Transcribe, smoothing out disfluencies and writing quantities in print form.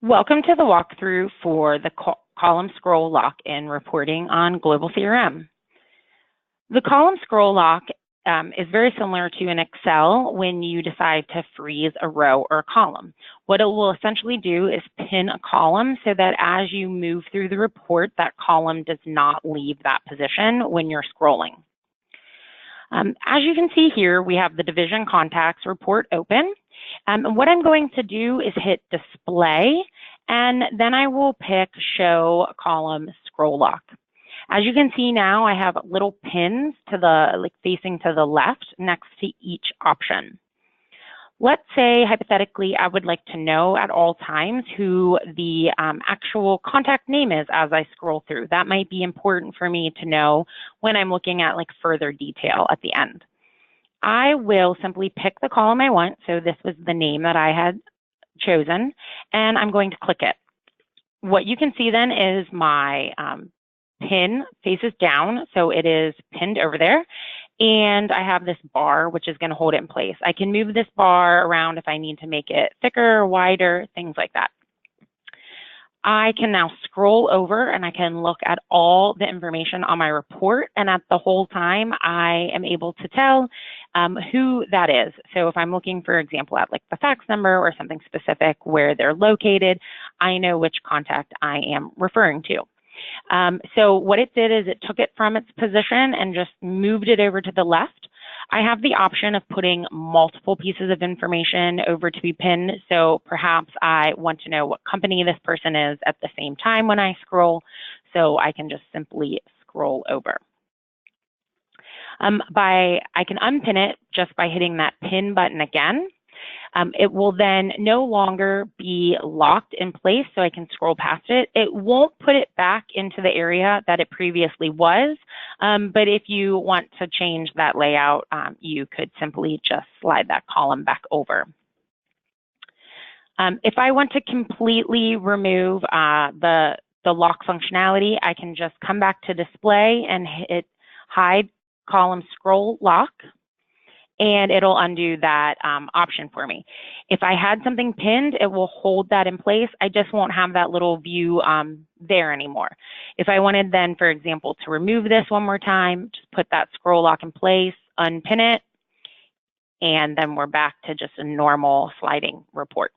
Welcome to the walkthrough for the column scroll lock in reporting on Global CRM. The column scroll lock is very similar to in Excel when you decide to freeze a row or a column. What it will essentially do is pin a column so that as you move through the report, that column does not leave that position when you're scrolling. As you can see here, we have the division contacts report open. And what I'm going to do is hit display, and then I will pick show column scroll lock. As you can see now, I have little pins to the facing to the left next to each option. Let's say, hypothetically, I would like to know at all times who the actual contact name is as I scroll through. That might be important for me to know when I'm looking at further detail at the end. I will simply pick the column I want. So this was the name that I had chosen, and I'm going to click it. What you can see then is my pin faces down, so it is pinned over there. And I have this bar, which is going to hold it in place. I can move this bar around if I need to make it thicker, wider, things like that. I can now scroll over and I can look at all the information on my report, and at the whole time I am able to tell who that is. So if I'm looking, for example, at the fax number or something specific where they're located, I know which contact I am referring to. So what it did is it took it from its position and just moved it over to the left. I have the option of putting multiple pieces of information over to be pinned. So perhaps I want to know what company this person is at the same time when I scroll. So I can just simply scroll over. I can unpin it just by hitting that pin button again. It will then no longer be locked in place, so I can scroll past it. It won't put it back into the area that it previously was, but if you want to change that layout, you could simply just slide that column back over. If I want to completely remove the lock functionality, I can just come back to display and hit hide column scroll lock, and it'll undo that option for me. If I had something pinned, it will hold that in place. I just won't have that little view there anymore. If I wanted then, for example, to remove this one more time, just put that scroll lock in place, unpin it, and then we're back to just a normal sliding report.